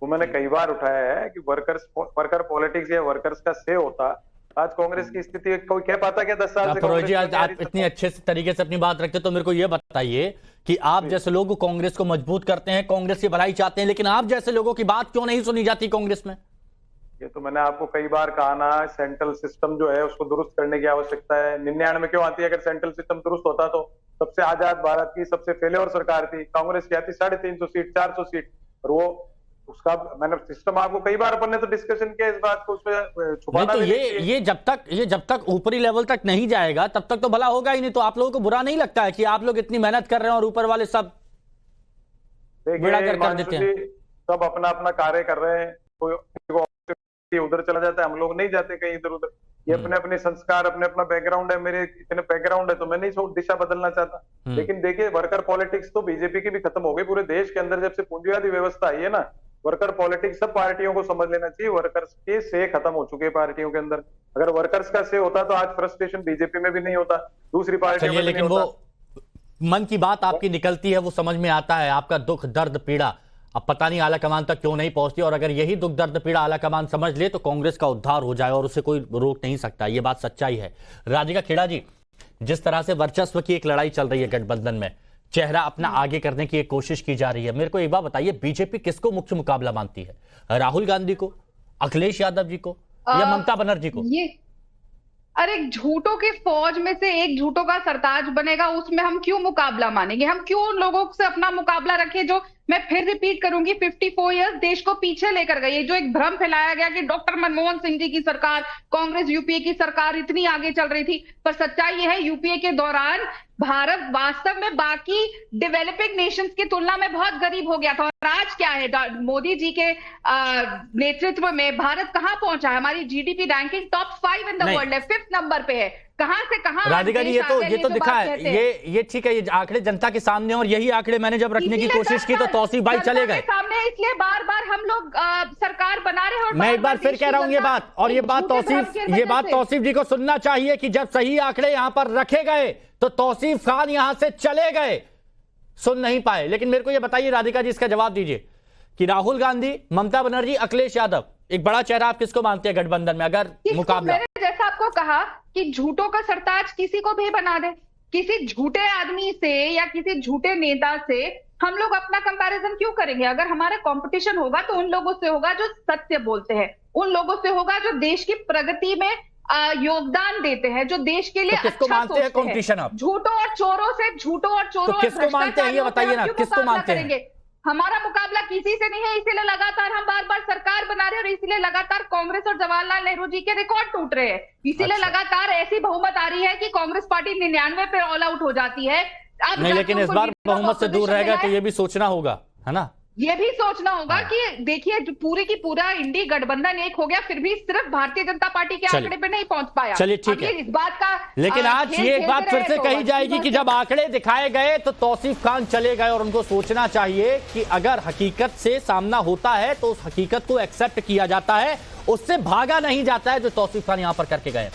Speaker 8: वो मैंने कई बार उठाया है कि वर्कर पॉलिटिक्स या वर्कर्स का से होता, आज कांग्रेस की स्थिति कोई कह पाता क्या 10 साल से?
Speaker 1: पुरोहित जी आप इतनी अच्छे तरीके से अपनी बात रखते, तो मेरे को ये बताइए कि आप जैसे लोग कांग्रेस को मजबूत करते हैं, कांग्रेस की भलाई चाहते हैं, लेकिन आप जैसे लोगों की बात क्यों नहीं सुनी जाती कांग्रेस में?
Speaker 8: ये तो मैंने आपको कई बार कहा ना, सेंट्रल सिस्टम जो है उसको दुरुस्त करने की आवश्यकता है। 99 में क्यों आती है? अगर सेंट्रल सिस्टम दुरुस्त होता तो सबसे आजाद भारत की सबसे फेल्योर सरकार थी, कांग्रेस की आती 350 सीट 400 सीट, और वो उसका मैंने सिस्टम आपको कई बार अपन ने तो डिस्कशन किया इस बात को, उसमें छुपाना
Speaker 1: नहीं। तो ये जब तक ऊपरी लेवल तक नहीं जाएगा तब तक तो भला होगा ही नहीं। तो आप लोगों को बुरा नहीं लगता है कि आप लोग इतनी मेहनत कर रहे हैं और ऊपर वाले सब बेड़ा कर देते हैं?
Speaker 8: सब अपना अपना कार्य कर रहे हैं, कोई उधर चला जाता है, हम लोग नहीं जाते कहीं इधर उधर। ये अपने अपने संस्कार, अपने अपना बैकग्राउंड है, मेरे इतने बैकग्राउंड है तो मैं नहीं दिशा बदलना चाहता। लेकिन देखिए वर्कर पॉलिटिक्स तो बीजेपी की भी खत्म हो गई पूरे देश के अंदर, जब से पूंजीवादी व्यवस्था आई है ना, वर्कर पॉलिटिक्स सब पार्टियों को समझ लेना चाहिए, वर्कर्स के से खत्म हो चुके हैं पार्टियों के अंदर। अगर वर्कर्स का से होता तो आज फ्रस्ट्रेशन बीजेपी में भी नहीं होता, दूसरी पार्टियों में।
Speaker 1: लेकिन वो मन की बात आपकी निकलती है, वो समझ में आता है, आपका दुख दर्द पीड़ा अब पता नहीं आला कमान तक क्यों नहीं पहुंचती, और अगर यही दुख दर्द पीड़ा आला कमान समझ ले तो कांग्रेस का उद्धार हो जाए और उसे कोई रोक नहीं सकता। ये बात सच्चाई है। राधिका खेड़ा जी, जिस तरह से वर्चस्व की एक लड़ाई चल रही है गठबंधन में, चेहरा अपना आगे करने की एक कोशिश की जा रही है, मेरे को एक बात बताइए, बीजेपी किसको मुख्य मुकाबला मानती है? राहुल गांधी को, अखिलेश यादव जी को, या ममता बनर्जी को?
Speaker 9: ये अरे झूठों की फौज में से एक झूठों का सरताज बनेगा, उसमें हम क्यों मुकाबला मानेंगे? हम क्यों उन लोगों से अपना मुकाबला रखें जो, मैं फिर रिपीट करूंगी, 54 इयर्स देश को पीछे लेकर गई। जो एक भ्रम फैलाया गया कि डॉक्टर मनमोहन सिंह जी की सरकार, कांग्रेस यूपीए की सरकार इतनी आगे चल रही थी, पर सच्चाई यह है यूपीए के दौरान भारत वास्तव में बाकी डेवलपिंग नेशंस की तुलना में बहुत गरीब हो गया था। और आज क्या है, मोदी जी के नेतृत्व में भारत कहां पहुंचा है? हमारी GDP ranking top 5 in the world है, 5th नंबर पे है। कहां से कहां
Speaker 1: राधिका जी, ये तो दिखा है, ये ठीक है, ये आंकड़े जनता के सामने और यही आंकड़े मैंने जब रखने की कोशिश की तो तौसीफ भाई चले गए
Speaker 9: सामने, इसलिए बार बार हम लोग सरकार बना रहे हैं। और
Speaker 1: मैं एक बार फिर कह रहा हूं ये बात, और ये बात तौसीफ जी को सुनना चाहिए कि जब सही आंकड़े यहां पर रखे गए तो तौसीफ खान यहां से चले गए, सुन नहीं पाए। लेकिन मेरे को ये बताइए राधिका जी, इसका जवाब दीजिए कि राहुल गांधी, ममता बनर्जी, अखिलेश यादव, एक बड़ा चेहरा आप किसको मानते हैं गठबंधन में अगर मुकाबला?
Speaker 9: मैंने जैसा आपको कहा कि झूठों का सरताज किसी को भी बना दे, किसी झूठे आदमी से या किसी झूठे नेता से हम लोग अपना कंपैरिजन क्यों करेंगे? अगर हमारा कंपटीशन होगा तो उन लोगों से होगा जो सत्य बोलते हैं, उन लोगों से होगा जो देश की प्रगति में योगदान देते हैं, जो देश के लिए
Speaker 1: तो किसको
Speaker 9: अच्छा
Speaker 1: मानते हैं कंपटीशन? आप
Speaker 9: झूठों और चोरों से, झूठों और चोरों
Speaker 1: तो किसको मानते हैं ये बताइए ना, किसको मानते हैं?
Speaker 9: हमारा मुकाबला किसी से नहीं है, इसीलिए लगातार हम बार बार सरकार बना रहे हैं और इसीलिए लगातार कांग्रेस और जवाहरलाल नेहरू जी के रिकॉर्ड टूट रहे हैं, इसीलिए लगातार ऐसी बहुमत आ रही है कि कांग्रेस पार्टी 99 पे ऑल आउट हो जाती है।
Speaker 1: नहीं, लेकिन इस बार बहुमत से दूर रहेगा तो ये भी सोचना होगा, है ना?
Speaker 9: ये भी सोचना होगा कि देखिए पूरी की पूरा इंडी गठबंधन एक हो गया, फिर भी सिर्फ भारतीय जनता पार्टी के आंकड़े पे नहीं पहुंच पाया।
Speaker 1: चलिए ठीक है,
Speaker 9: इस बात का
Speaker 1: लेकिन आज ये एक बात फिर से कही जाएगी कि जब आंकड़े दिखाए गए तो तौसीफ खान चले गए और उनको सोचना चाहिए कि अगर हकीकत से सामना होता है तो उस हकीकत को एक्सेप्ट किया जाता है, उससे भागा नहीं जाता है जो तौसीफ खान यहां पर करके गए।